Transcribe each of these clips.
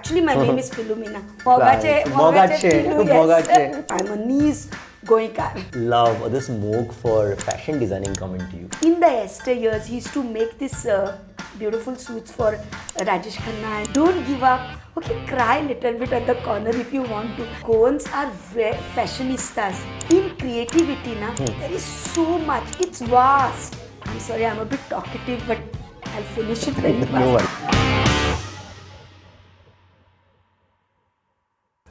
Actually, my name is Philu Mogache. I'm a knees going car. Love this MOG for fashion designing coming to you. In the Esther years, he used to make this beautiful suits for Rajesh Khanna. Don't give up. Okay, cry a little bit at the corner if you want to. Goans are fashionistas. In creativity, there is so much. It's vast. I'm sorry, I'm a bit talkative, but I'll finish it very fast. No worries.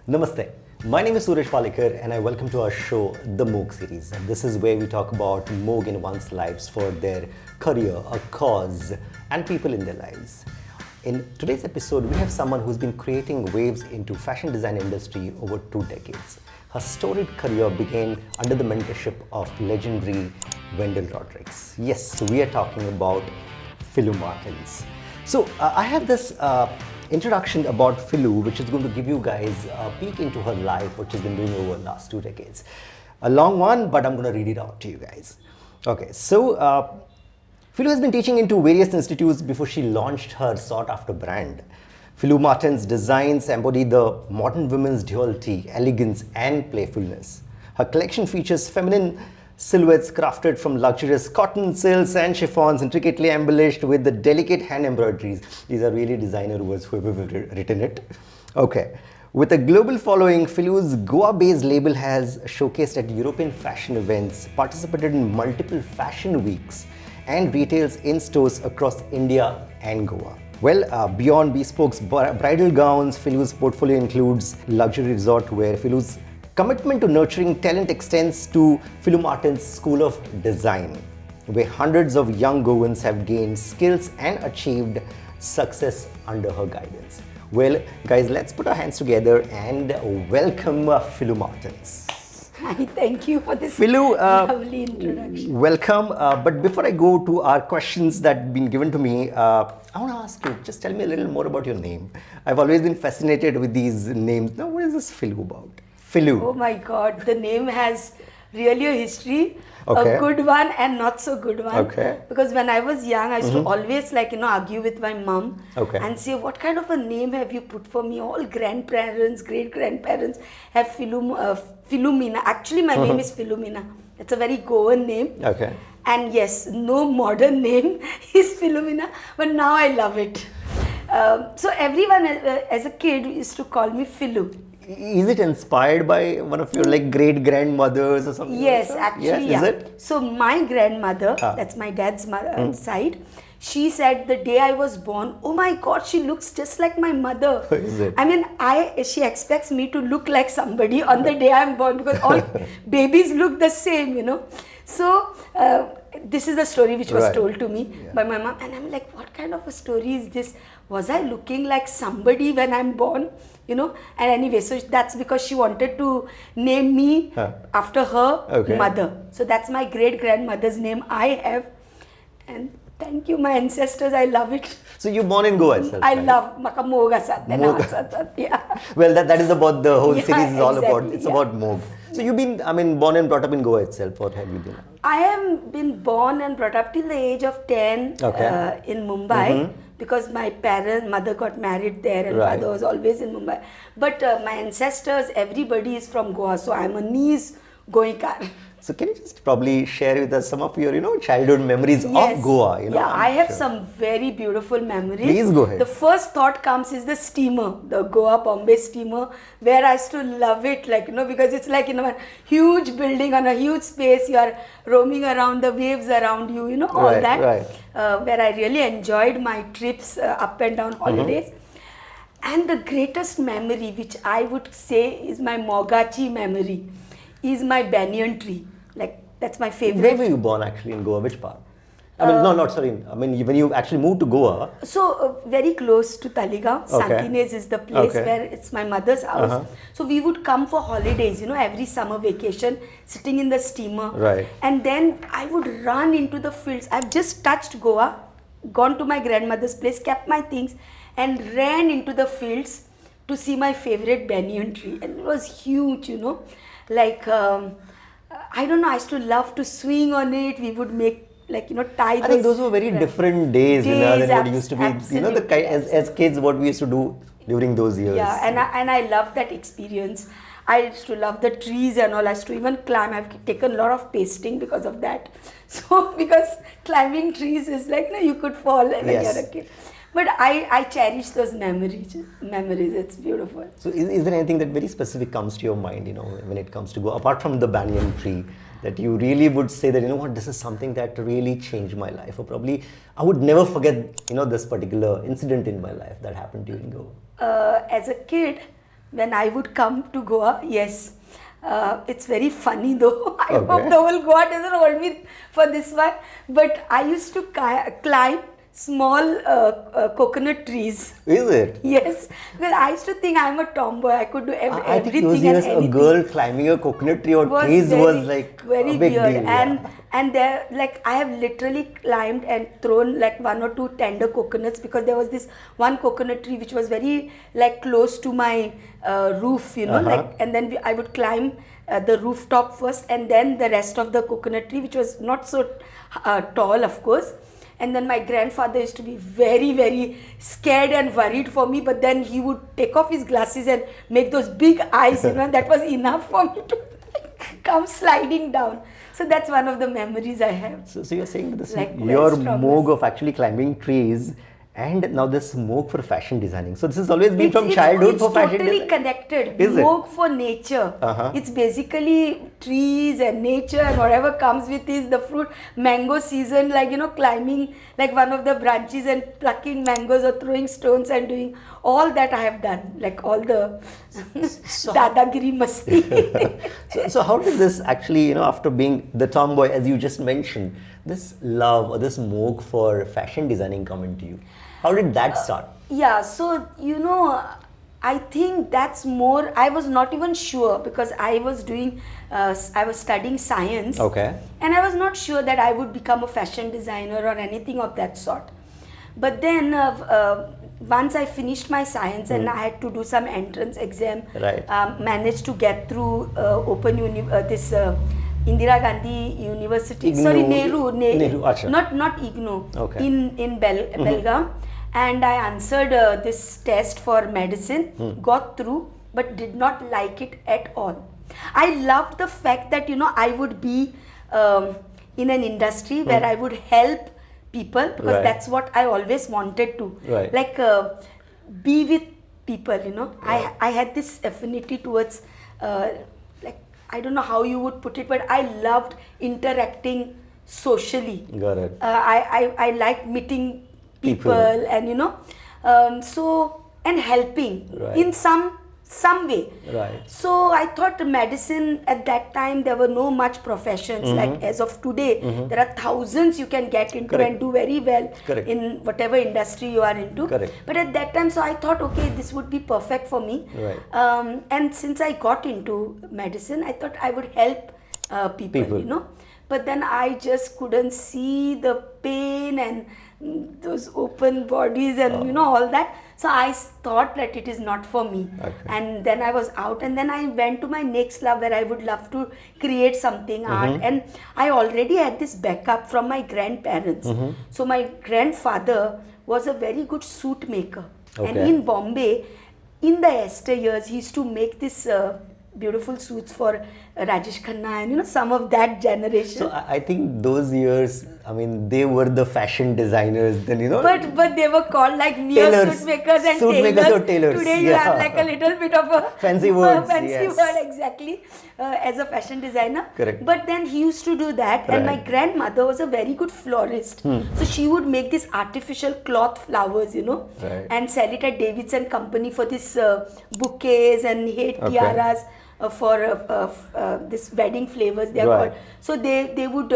Namaste. My name is Surraj Palekar and I welcome to our show, the MOG Series. And this is where we talk about MOG in one's lives for their career, a cause, and people in their lives. In today's episode, we have someone who's been creating waves into fashion design industry over 2 decades. Her storied career began under the mentorship of legendary Wendell Rodricks. Yes, we are talking about Philu Martins. So I have this introduction about Philu, which is going to give you guys a peek into her life, which she's been doing over the last 2 decades. A long one, but I'm going to read it out to you guys. Okay, so Philu has been teaching into various institutes before she launched her sought-after brand. Philu Martins' designs embody the modern women's duality, elegance, and playfulness. Her collection features feminine silhouettes crafted from luxurious cotton, silks, and chiffons, intricately embellished with the delicate hand embroideries. These are really designer words, whoever written it. Okay. With a global following, Philu's Goa-based label has showcased at European fashion events, participated in multiple fashion weeks, and retails in stores across India and Goa. Well, beyond bespoke bridal gowns, Philu's portfolio includes luxury resort wear. Philu's commitment to nurturing talent extends to Philu Martins' School of Design, where hundreds of young Goans have gained skills and achieved success under her guidance. Well, guys, let's put our hands together and welcome Philu Martins. Hi, thank you for this Philu, lovely introduction. Welcome. But before I go to our questions that have been given to me, I want to ask you, just tell me a little more about your name. I've always been fascinated with these names. Now, what is this Philu about? Philu. Oh my God, the name has really a history, okay. A good one and not so good one. Okay. Because when I was young, I used to always argue with my mom and say, what kind of a name have you put for me? All grandparents, great-grandparents have Philumina. Actually, my name is Philumina. It's a very Goan name. Okay. And yes, no modern name is Philumina, but now I love it. So everyone as a kid used to call me Philu. Is it inspired by one of your great grandmothers or something? Yes, actually, yeah. Is it? So my grandmother, that's my dad's side, she said the day I was born, oh my God, she looks just like my mother. Is it? I mean, she expects me to look like somebody on the day I'm born because all babies look the same, you know. So this is the story which was told to me by my mom, and I'm like, what kind of a story is this? Was I looking like somebody when I'm born? You know, and anyway, so that's because she wanted to name me after her mother. So that's my great-grandmother's name I have. And thank you, my ancestors. I love it. So you're born in Goa itself? I love Moga Sat. Yeah. Well, that is about the whole series is all about. Exactly, It's about MOG. So you've been, born and brought up in Goa itself, or have you been? I have been born and brought up till the age of 10 in Mumbai. Because my mother got married there and father was always in Mumbai. But my ancestors, everybody is from Goa, so I'm a knees going car. So can you just probably share with us some of your, childhood memories of Goa? Yeah, I have some very beautiful memories. Please go ahead. The first thought comes is the steamer, the Goa-Bombay steamer, where I used to love it, because it's a huge building on a huge space. You are roaming around, the waves around you, all that. Right. Where I really enjoyed my trips up and down holidays. And the greatest memory, which I would say is my Mogachi memory, is my banyan tree. That's my favorite. Where were you born actually in Goa? Which part? When you actually moved to Goa. So, very close to Taligaon. Santines is the place where it's my mother's house. So, we would come for holidays, every summer vacation, sitting in the steamer. Right. And then I would run into the fields. I've just touched Goa, gone to my grandmother's place, kept my things, and ran into the fields to see my favorite banyan tree. And it was huge, I don't know, I used to love to swing on it. We would make tie those. I think those were very different days than what used to be. Absolutely. As kids, what we used to do during those years. Yeah, and I love that experience. I used to love the trees and all. I used to even climb. I've taken a lot of pasting because of that. So because climbing trees is like, no, you could fall when Yes. you're a kid. But I cherish those memories. It's beautiful. So is there anything that very specific comes to your mind, when it comes to go, apart from the banyan tree, that you really would say that, this is something that really changed my life, or probably I would never forget, this particular incident in my life that happened to you in Goa? As a kid, when I would come to Goa, yes. It's very funny though. I Okay. hope the whole Goa doesn't hold me for this one. But I used to climb small coconut trees. Is it? Yes, because I used to think I'm a tomboy. I could do I think everything those and years anything. a girl climbing a coconut tree or trees was like very a big weird. deal. And there, like, I have literally climbed and thrown like 1 or 2 tender coconuts, because there was this one coconut tree which was very like close to my roof, like, and then I would climb the rooftop first, and then the rest of the coconut tree, which was not so tall, of course. And then my grandfather used to be very, very scared and worried for me, but then he would take off his glasses and make those big eyes, that was enough for me to come sliding down. So that's one of the memories I have. So you're saying this, Like your West Trombus. MOG of actually climbing trees, and now this MOG for fashion designing. So this has always been from It's childhood for fashion totally design. connected. Is it? MOG for nature. It's basically trees and nature, and whatever comes with is the fruit. Mango season, like, climbing like one of the branches and plucking mangoes or throwing stones and doing all that I have done. Like all the dadagiri masti. So how did this actually, after being the tomboy, as you just mentioned, this love or this MOG for fashion designing come into you? How did that start? Yeah, so I think that's more, I was not even sure, because I was studying science. Okay. And I was not sure that I would become a fashion designer or anything of that sort. But then once I finished my science and I had to do some entrance exam, Right. managed to get through Indira Gandhi University, IGNOU. sorry, Nehru, Acha. not IGNOU, Okay. in Belgaum. And I answered this test for medicine, got through, but did not like it at all. I loved the fact that, I would be in an industry where I would help people, because Right. that's what I always wanted to. Right. Like, be with people, Right. I had this affinity towards, like, I don't know how you would put it, but I loved interacting socially. Got it. I liked meeting people and so, and helping Right. in some way. Right. So I thought medicine, at that time there were no much professions like as of today. There are thousands you can get into. Correct. And do very well Correct. in whatever industry you are into. Correct. But at that time, so I thought, okay, this would be perfect for me. Right. And since I got into medicine, I thought I would help people. But then I just couldn't see the pain and those open bodies and all that. So I thought that it is not for me. Okay. And then I was out, and then I went to my next love, where I would love to create something, art. And I already had this backup from my grandparents. So my grandfather was a very good suit maker. And Okay. in Bombay, in the Esther years, he used to make this beautiful suits for Rajesh Khanna and some of that generation. So I think those years, they were the fashion designers then, But they were called like Tailors. suit makers and Suit tailors. makers or tailors, Today you yeah. have like a little bit of a Fancy words, fancy yes. word, exactly, as a fashion designer. Correct. But then he used to do that, and my Right. grandmother was a very good florist. So she would make these artificial cloth flowers, Right. and sell it at Davidson Company for this bouquets and head Okay. tiaras. For this wedding flavors, they are Right. called. So they would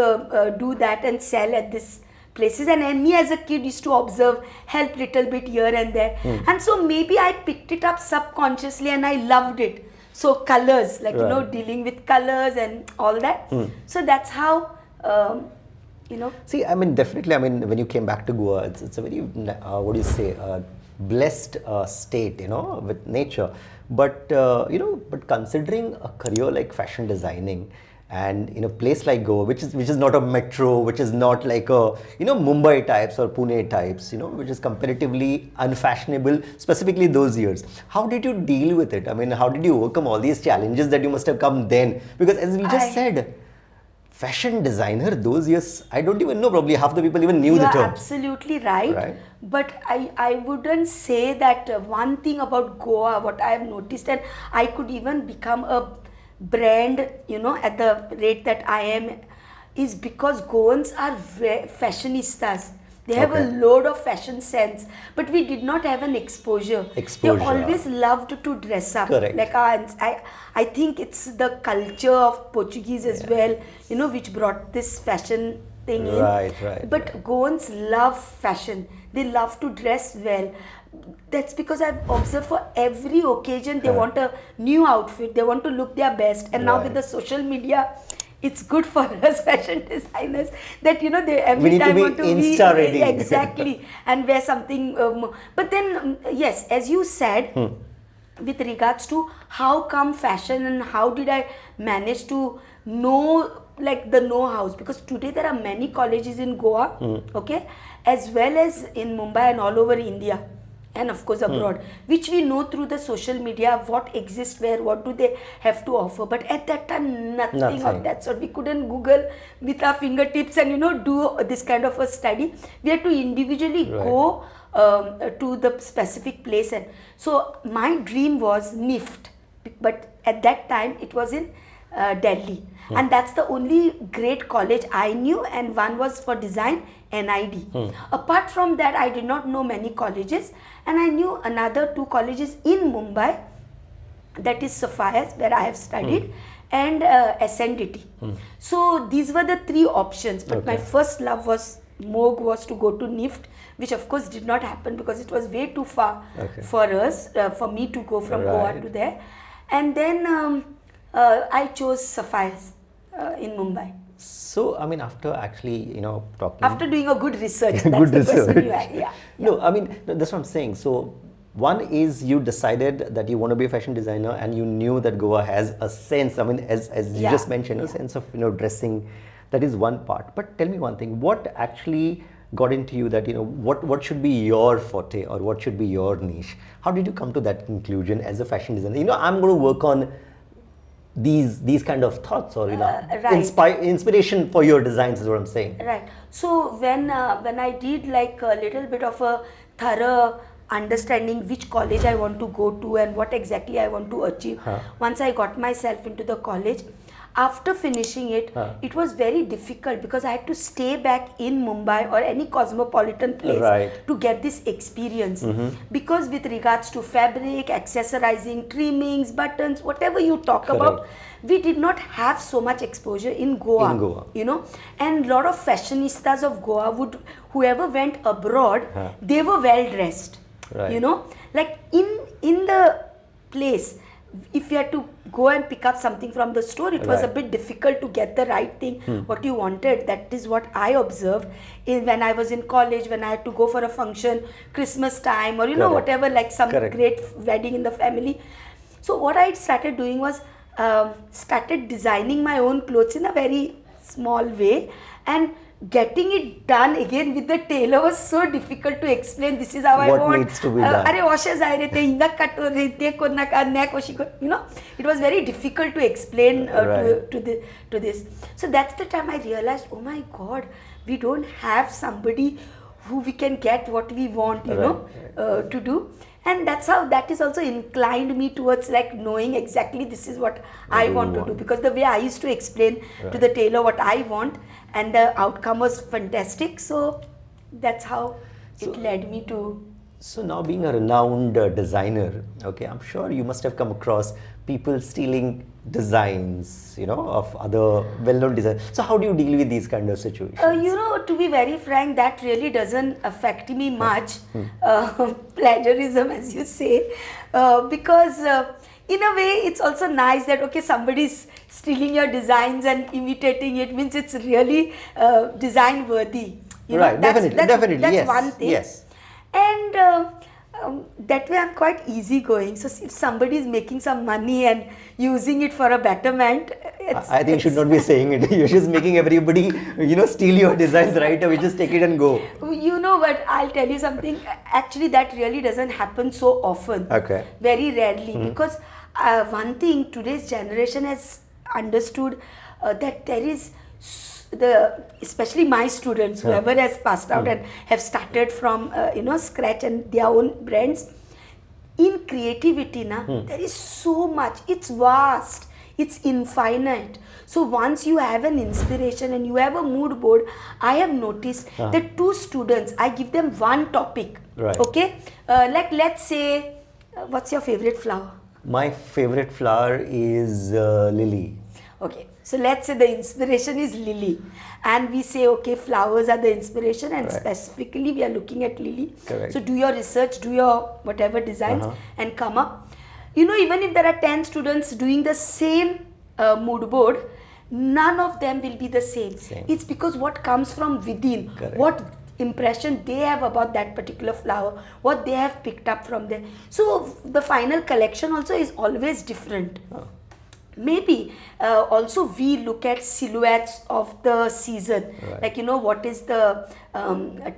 do that and sell at this places, and me as a kid used to observe, help little bit here and there, and so maybe I picked it up subconsciously and I loved it. So colors, like Right. dealing with colors and all that. So that's how See, definitely, when you came back to Goa, it's a very, what do you say, blessed state, with nature. But, but considering a career like fashion designing, and in a place like Goa, which is not a metro, which is not like a Mumbai types or Pune types, which is comparatively unfashionable, specifically those years. How did you deal with it? I mean, how did you overcome all these challenges that you must have come then? Because as we just said, fashion designer those years, I don't even know, probably half the people even knew the term. You're absolutely right. But I wouldn't say that one thing about Goa, what I have noticed, and I could even become a brand, at the rate that I am, is because Goans are fashionistas. They have a load of fashion sense, but we did not have an exposure. They always loved to dress up. Correct. Like I think it's the culture of Portuguese as well, which brought this fashion thing in. Right. But Goans love fashion. They love to dress well. That's because I've observed for every occasion they want a new outfit. They want to look their best. And now with the social media, it's good for us fashion designers that they every time want to be Insta ready. Exactly, and wear something. But then yes, as you said, with regards to how come fashion and how did I manage to know like the know-hows, because today there are many colleges in Goa, as well as in Mumbai and all over India. And of course abroad, which we know through the social media what exists where, what do they have to offer. But at that time, nothing of that sort. We couldn't Google with our fingertips and do this kind of a study. We had to individually go to the specific place. And so my dream was NIFT, but at that time it was in Delhi. And that's the only great college I knew, and one was for design, NID. Apart from that, I did not know many colleges, and I knew another 2 colleges in Mumbai, that is Sapphires, where I have studied, and SNDT. So these were the 3 options, but my first love was MOG, was to go to NIFT, which of course did not happen because it was way too far for us, for me to go from Goa to there. And then I chose Sapphires in Mumbai. So, I mean, after actually, talking... After doing a good research, that's the question you had. No, I mean, that's what I'm saying. So, one is you decided that you want to be a fashion designer and you knew that Goa has a sense, I mean, as you just mentioned, a sense of, dressing. That is one part. But tell me one thing, what actually got into you that, what should be your forte or what should be your niche? How did you come to that conclusion as a fashion designer? I'm going to work on these kind of thoughts or inspiration for your designs is what I'm saying. Right. So when I did like a little bit of a thorough understanding which college I want to go to and what exactly I want to achieve, once I got myself into the college, after finishing it, it was very difficult because I had to stay back in Mumbai or any cosmopolitan place to get this experience. Because with regards to fabric, accessorizing, trimmings, buttons, whatever you talk about, we did not have so much exposure in Goa. And a lot of fashionistas of Goa whoever went abroad, they were well dressed. Like in the place, if you had to go and pick up something from the store, it was a bit difficult to get the right thing, what you wanted. That is what I observed when I was in college, when I had to go for a function, Christmas time or whatever, like some great wedding in the family. So what I started doing was started designing my own clothes in a very small way, and getting it done again with the tailor was so difficult to explain. This is how I want. What needs to be done? It was very difficult to explain to this. So that's the time I realized, oh my God, we don't have somebody who we can get what we want, to do. And that's how that is also inclined me towards like knowing exactly this is what I want to do, because the way I used to explain to the tailor what I want, and the outcome was fantastic. So that's how it led me to. So now being a renowned designer, I'm sure you must have come across people stealing designs, of other well-known designers. So how do you deal with these kind of situations? To be very frank, that really doesn't affect me much, plagiarism as you say, because in a way it's also nice that somebody's stealing your designs and imitating it, means it's really design worthy. Definitely. That's Yes, one thing. Yes. And that way I'm quite easygoing. So if somebody is making some money and using it for a betterment, I think you should not be saying it. You're just making everybody, steal your designs right away. Just take it and go. You know what? I'll tell you something. Actually, that really doesn't happen so often. Okay. Very rarely. Because one thing, today's generation has understood that there is especially my students, whoever has passed out and have started from scratch and their own brands, in creativity there is so much. It's vast, it's infinite. So once you have an inspiration and you have a mood board, I have noticed that 2 students, I give them one topic. Right. Okay, like let's say, what's your favorite flower? My favorite flower is lily. Okay, so let's say the inspiration is lily, and we say, okay, flowers are the inspiration, and specifically we are looking at lily. Correct. So do your research, do your whatever designs, and come up. Even if there are 10 students doing the same mood board, none of them will be the same. It's because what comes from within, what impression they have about that particular flower, what they have picked up from there. So the final collection also is always different. Maybe also we look at silhouettes of the season, like what is the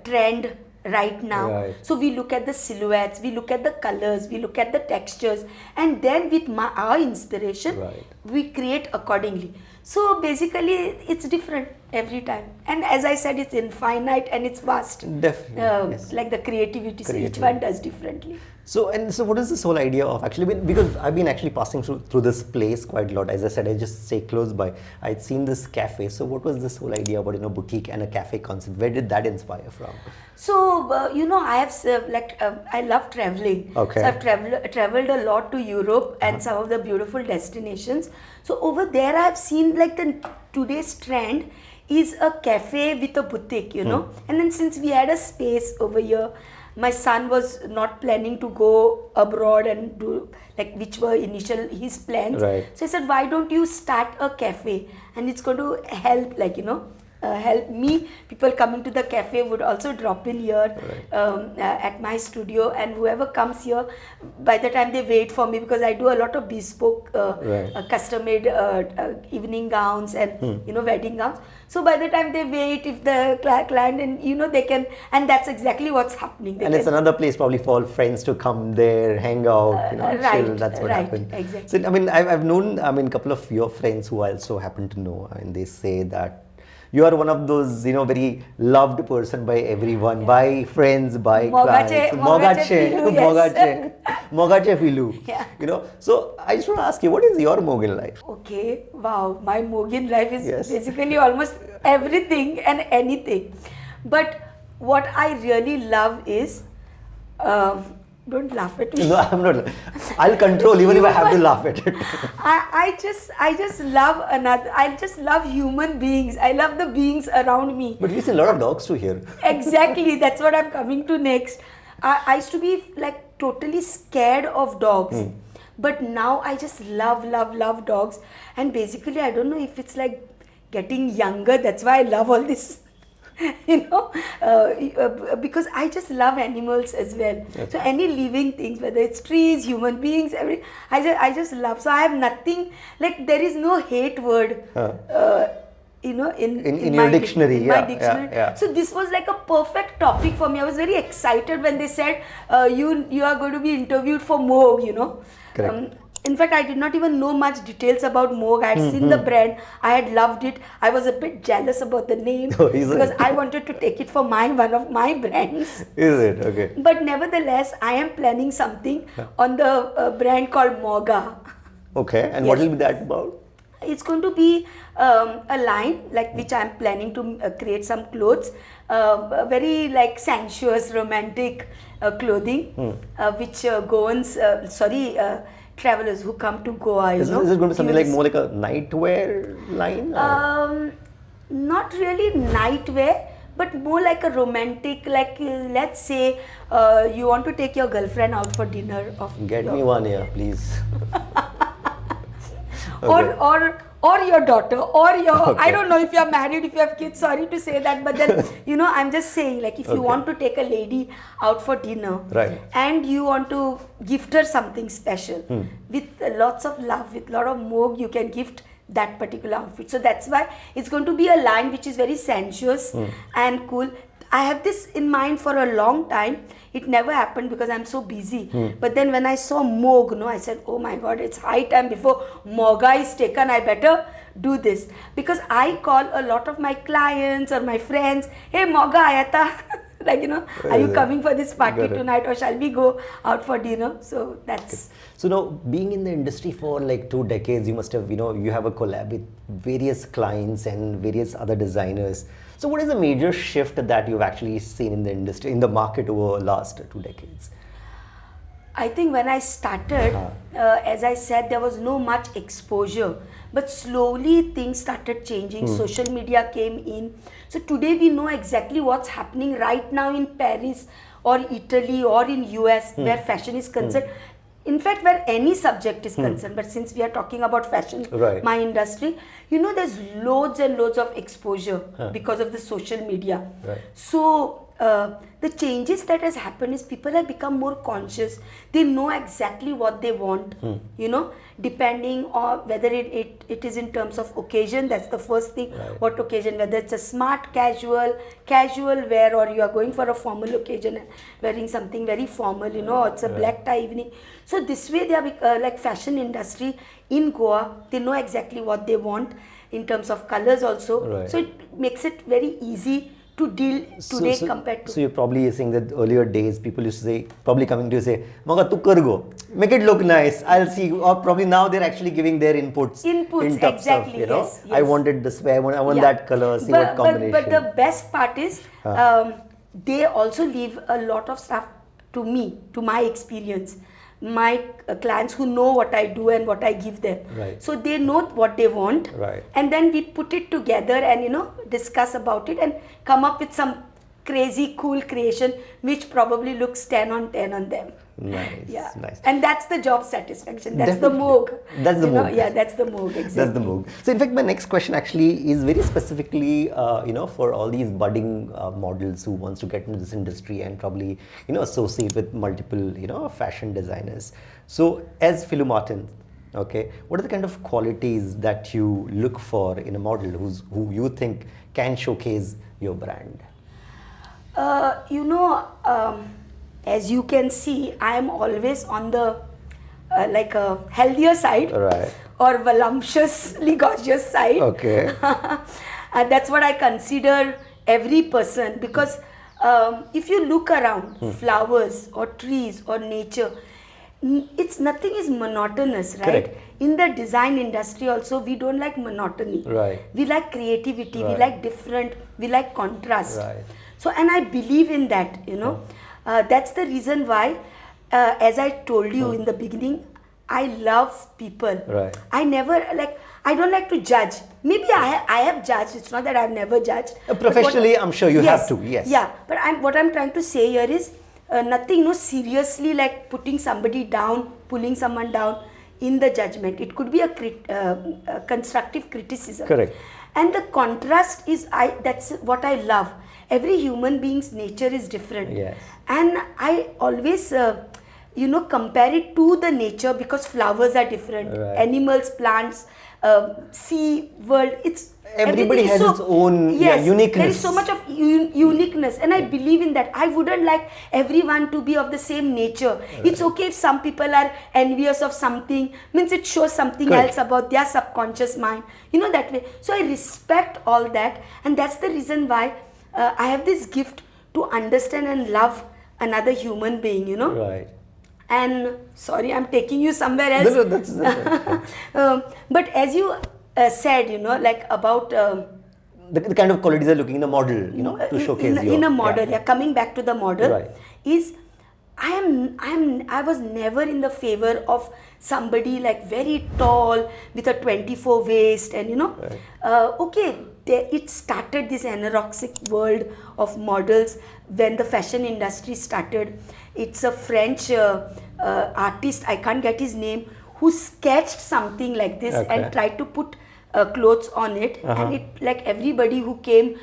trend right now. So we look at the silhouettes, we look at the colors, we look at the textures, and then with our inspiration we create accordingly. So basically it's different every time, and as I said, it's infinite and it's vast. Definitely. Like the creativity, so each one does differently. So what is this whole idea of actually, because I've been actually passing through this place quite a lot. As I said, I just stay close by. I'd seen this cafe. So what was this whole idea about boutique and a cafe concept? Where did that inspire from? So I have I love traveling. Okay. So I've traveled a lot to Europe and some of the beautiful destinations. So over there I've seen like today's trend is a cafe with a boutique, and then since we had a space over here, my son was not planning to go abroad and do which were initial his plans. So I said, why don't you start a cafe, and it's going to help help me. People coming to the cafe would also drop in here at my studio, and whoever comes here, by the time they wait for me, because I do a lot of bespoke custom made evening gowns and wedding gowns. So by the time they wait, if the client and they can, and that's exactly what's happening. And it's another place probably for friends to come there, hang out, chill. That's what happened. Exactly. So I've known a couple of your friends who I also happen to know, and they say that you are one of those, very loved person by everyone, by friends, by clients. Mogache Philu. Yeah. So I just want to ask you, what is your MOG in life? Okay, wow, my MOG in life is basically almost everything and anything. But what I really love is, don't laugh at me. No, I'm not. I'll control even if I have to laugh at it. I just love human beings. I love the beings around me. But we see a lot of dogs too here. Exactly, that's what I'm coming to next. I used to be totally scared of dogs. But now I just love dogs. And basically, I don't know if it's getting younger. That's why I love all this. Because I just love animals as well. So any living things, whether it's trees, human beings, I just love. So I have nothing, there is no hate word, in your dictionary. My dictionary. So this was a perfect topic for me. I was very excited when they said, you are going to be interviewed for MOG, Correct. In fact, I did not even know much details about MOG. I had seen the brand. I had loved it. I was a bit jealous about the name because I wanted to take it for one of my brands. Is it? Okay. But nevertheless, I am planning something on the brand called MOGA. Okay. And what will be that about? It's going to be a line which I am planning to create some clothes, very sensuous, romantic clothing, which Goans, travelers who come to Goa, Is it going to be something more like a nightwear line? Not really nightwear, but more like a romantic, let's say you want to take your girlfriend out for dinner. Get me one here, please. Okay. or your daughter, or your, Okay. I don't know if you're married, if you have kids, sorry to say that, but then, you know, I'm just saying, like, if you want to take a lady out for dinner, Right. and you want to gift her something special, with lots of love, with a lot of MOG, you can gift that particular outfit. So that's why it's going to be a line which is very sensuous and cool. I have this in mind for a long time. It never happened because I'm so busy. But then when I saw MOG, I said, oh my God, it's high time before MOGA is taken. I better do this. Because I call a lot of my clients or my friends, hey, MOGA aaya tha. Like, you know, are you coming for this party tonight, or shall we go out for dinner? So that's... So now, being in the industry for like 2 decades, you must have, you have a collab with various clients and various other designers. So what is the major shift that you've actually seen in the industry, in the market over the last 2 decades? I think when I started, as I said, there was no much exposure. But slowly things started changing. Social media came in. So today we know exactly what's happening right now in Paris or Italy or in US where fashion is concerned. In fact, where any subject is concerned, but since we are talking about fashion, my industry, you know, there's loads and loads of exposure because of the social media. So the changes that has happened is people have become more conscious. They know exactly what they want, you know, depending on whether it is in terms of occasion. That's the first thing. What occasion, whether it's a smart casual wear, or you are going for a formal occasion and wearing something very formal, you know, or it's a black tie evening. So this way they are like fashion industry in Goa, they know exactly what they want in terms of colors also. So it makes it very easy to deal today compared to... So you're probably saying that earlier days, people used to say, probably coming to you say, Maga, tu kar go. Make it look nice. I'll see. Or probably now they're actually giving their inputs. In terms exactly, of, you know, yes. I wanted this way, I want that color, see what combination. But the best part is, they also leave a lot of stuff to me, to my experience. My clients who know what I do and what I give them. So they know what they want. And then we put it together and, you know, discuss about it and come up with some crazy cool creation which probably looks 10 on 10 on them. Nice. And that's the job satisfaction. That's the MOG. That's the MOG. Yeah, that's the MOG. Exactly. That's the MOG. So in fact, my next question actually is very specifically, you know, for all these budding models who wants to get into this industry and probably, you know, associate with multiple, you know, fashion designers. So as Philu Martins, okay, what are the kind of qualities that you look for in a model who you think can showcase your brand? You know, as you can see, I am always on the like a healthier side, or voluptuously gorgeous side. And that's what I consider every person, because if you look around, flowers or trees or nature, it's nothing is monotonous, right? In the design industry also, we don't like monotony. We like creativity, we like different, we like contrast. So, and I believe in that, you know. That's the reason why, as I told you in the beginning, I love people. I never like, I don't like to judge. Maybe I have judged. It's not that I've never judged. Professionally, I'm sure you have to. Yeah, but what I'm trying to say here is nothing, no, seriously like putting somebody down, pulling someone down in the judgment. It could be a constructive criticism. And the contrast is, that's what I love. Every human being's nature is different. And I always, you know, compare it to the nature, because flowers are different. Animals, plants, sea, world, it's... Everybody has its own uniqueness. There is so much of uniqueness, and I believe in that. I wouldn't like everyone to be of the same nature. It's okay if some people are envious of something, means it shows something else about their subconscious mind, you know, that way. So I respect all that, and that's the reason why I have this gift to understand and love another human being, you know. And sorry, I'm taking you somewhere else. No, that's but as you said, you know, like about the kind of qualities are looking in a model, you know, to showcase in a model. Coming back to the model, is I was never in the favor of somebody like very tall with a 24 waist, and you know, it started this anorexic world of models when the fashion industry started. It's a French artist, I can't get his name, who sketched something like this and tried to put clothes on it, and it like everybody who came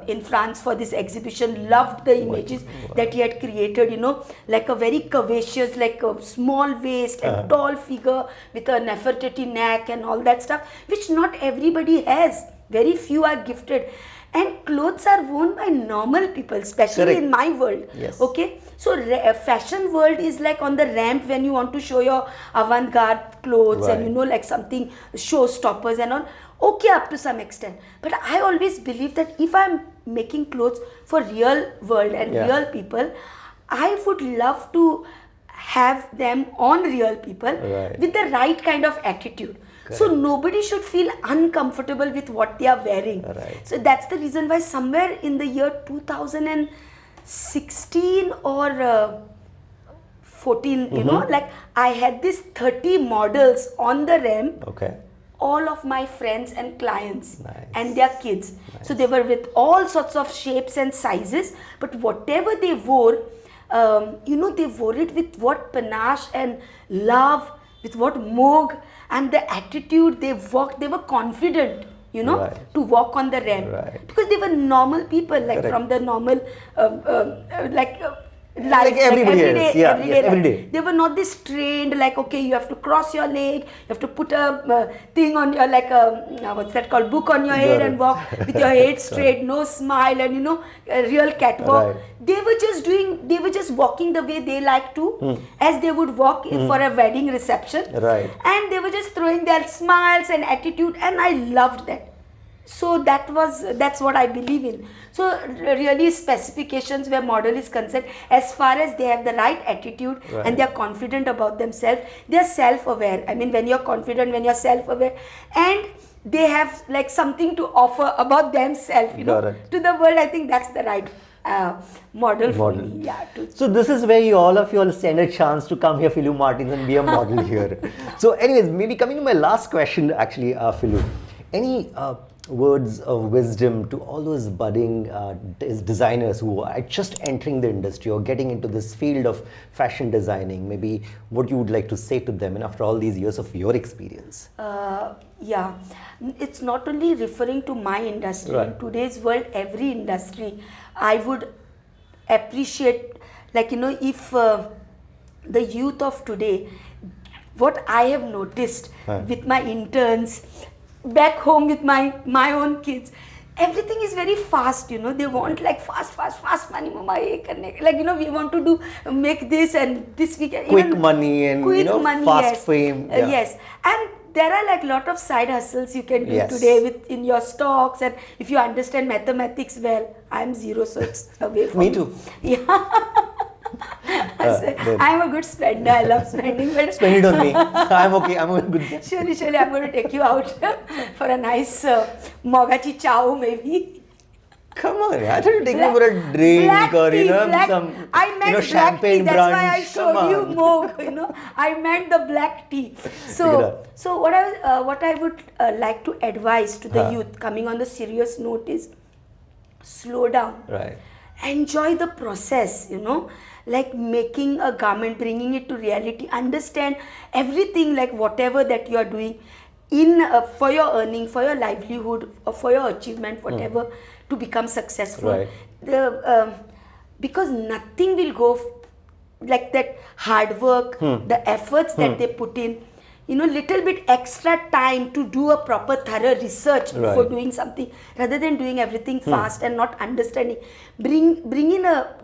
in France for this exhibition loved the images that he had created, you know, like a very curvaceous, like a small waist and tall figure with a Nefertiti neck and all that stuff, which not everybody has. Very few are gifted. And clothes are worn by normal people, especially in my world. Yes. Okay, so fashion world is like on the ramp when you want to show your avant-garde clothes and, you know, like something showstoppers and all. Okay, up to some extent. But I always believe that if I'm making clothes for real world and real people, I would love to have them on real people with the right kind of attitude. So nobody should feel uncomfortable with what they are wearing. So that's the reason why somewhere in the year 2016 or 14, you know, like I had these 30 models on the ramp. All of my friends and clients and their kids. So they were with all sorts of shapes and sizes, but whatever they wore, you know, they wore it with what panache and love, with what MOG and the attitude they walked. They were confident, you know, to walk on the ramp because they were normal people, like from the normal life, like everybody else. Every day. They were not this trained, like, okay, you have to cross your leg, you have to put a thing on your, like a, what's that called, book on your head and walk with your head straight, no smile, and, you know, a real catwalk. They were just walking the way they like to, as they would walk for a wedding reception. And they were just throwing their smiles and attitude, and I loved that. So that's what I believe in. So really specifications where model is concerned, as far as they have the right attitude and they are confident about themselves, they are self-aware. I mean, when you're confident, when you're self-aware, and they have like something to offer about themselves, you know, to the world, I think that's the right model for me. So this is where all of you all stand a chance to come here, Philu Martins, and be a model here. So anyways, maybe coming to my last question, actually, Philu, any words of wisdom to all those budding designers who are just entering the industry or getting into this field of fashion designing? Maybe what you would like to say to them, and after all these years of your experience? It's not only referring to my industry. In today's world, every industry, I would appreciate, like, you know, if the youth of today, what I have noticed with my interns, back home with my own kids, everything is very fast, you know. They want like fast money, mama, like, you know, we want to make this and this weekend. Quick money and, you know, fast fame. Yes, and there are like lot of side hustles you can do today in your stocks, and if you understand mathematics well. I'm zero, so it's away from me too. I'm a good spender. I love spending. But spend it on me. I'm okay. I'm a good. Surely, I'm going to take you out for a nice mogachi chow, maybe. Come on, I thought you'd take me for a drink or, you know, some champagne brunch. That's why I showed you MOG, you know. I meant the black tea. So what I would like to advise to the youth, coming on the serious note, is slow down. Enjoy the process, you know. Like making a garment, bringing it to reality, understand everything, like whatever that you are doing for your earning, for your livelihood, or for your achievement, whatever, to become successful. Because nothing will go like that hard work, the efforts that they put in, you know, little bit extra time to do a proper thorough research before doing something, rather than doing everything fast and not understanding. Bring in a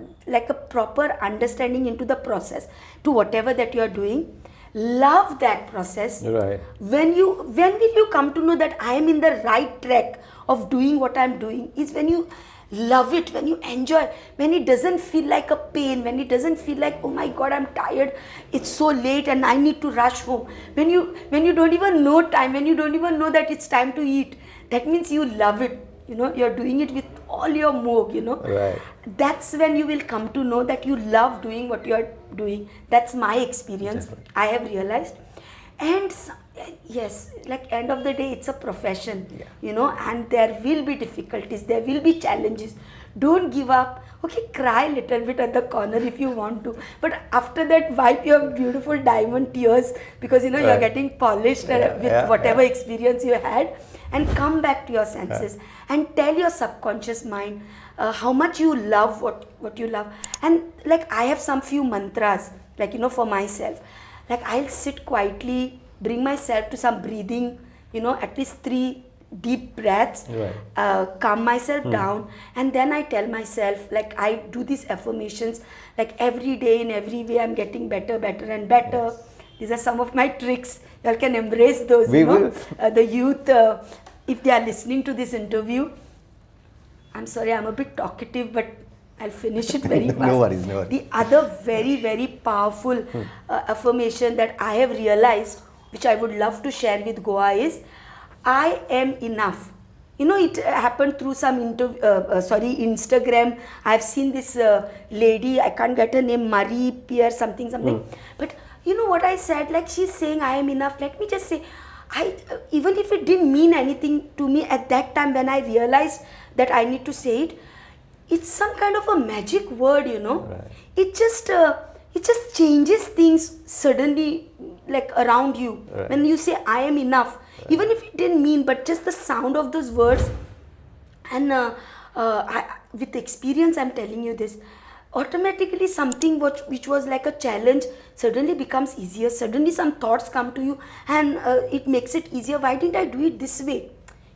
proper understanding into the process to whatever that you are doing. Love that process. When will you come to know that I am in the right track of doing what I am doing? Is when you love it, when you enjoy, when it doesn't feel like a pain, when it doesn't feel like, oh my God, I'm tired, it's so late and I need to rush home. When you don't even know time, when you don't even know that it's time to eat, that means you love it. You know, you're doing it with all your MOG, you know. That's when you will come to know that you love doing what you're doing. That's my experience. I have realized. And yes, like end of the day, it's a profession, Yeah. you know, and there will be difficulties, there will be challenges. Don't give up. Okay, cry a little bit at the corner if you want to, but after that, wipe your beautiful diamond tears, because you know you're Right. getting polished with yeah, whatever yeah. experience you had, and come back to your senses and tell your subconscious mind how much you love what you love. And like I have some few mantras, like you know, for myself, like I'll sit quietly, bring myself to some breathing, you know, at least 3 deep breaths, Right. calm myself down, and then I tell myself, like I do these affirmations, like every day in every way I'm getting better and better. These are some of my tricks. You all can embrace those. We you know, will. the youth, if they are listening to this interview, I'm sorry, I'm a bit talkative, but I'll finish it very fast. No worries, no worries. The other very powerful affirmation that I have realized, which I would love to share with Goa, is I am enough. You know, it happened through some Instagram. I've seen this lady, I can't get her name, Marie Pierre something. But you know what I said? Like she's saying I am enough. Let me just say, even if it didn't mean anything to me at that time when I realized that I need to say it, it's some kind of a magic word, you know. Right. It just changes things suddenly, like around you. Right. When you say I am enough, even if it didn't mean, but just the sound of those words, and with experience I'm telling you this, automatically something which was like a challenge suddenly becomes easier. Suddenly some thoughts come to you, and it makes it easier. Why didn't I do it this way?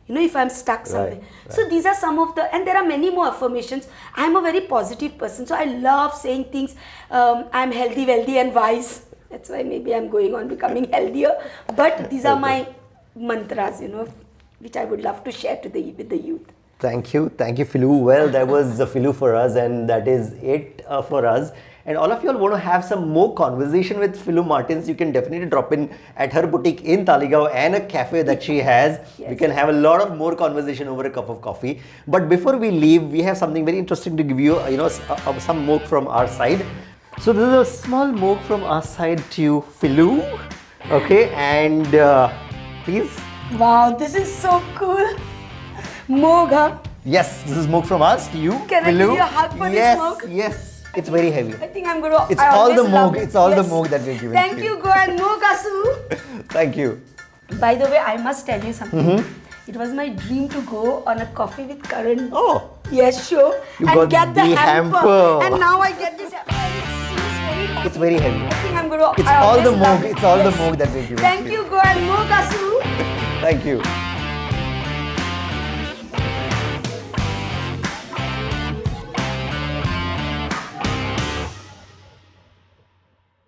You know, if I'm stuck somewhere. Right. So these are some of the, and there are many more affirmations. I'm a very positive person, so I love saying things. I'm healthy, wealthy and wise. That's why maybe I'm going on becoming healthier. But these are my mantras, you know, which I would love to share with the youth. Thank you, Philu. Well, that was the Philu for us, and that is it for us. And all of you all want to have some more conversation with Philu Martins, you can definitely drop in at her boutique in Talegaon and a cafe that she has. Yes. We can have a lot of more conversation over a cup of coffee. But before we leave, we have something very interesting to give you, you know, some mock from our side. So this is a small mock from our side to Philu. Okay, and please. Wow, this is so cool. Mog, huh? Yes, this is mock from us to you. Can I Philu. give you a hug for this mug? Yes. It's very heavy. I think I'm going to. It's all the mog. It's all the mog that we're giving. Thank you, go and mog, Asu. Thank you. By the way, I must tell you something. It was my dream to go on a coffee with Karan. Oh. Yes, show. You and got get the the hamper. And now I get this hamper. It's very heavy. I think I'm going to. It's all the mog. It's all the mog that we're giving. Thank you, go and mog, Asu. Thank you.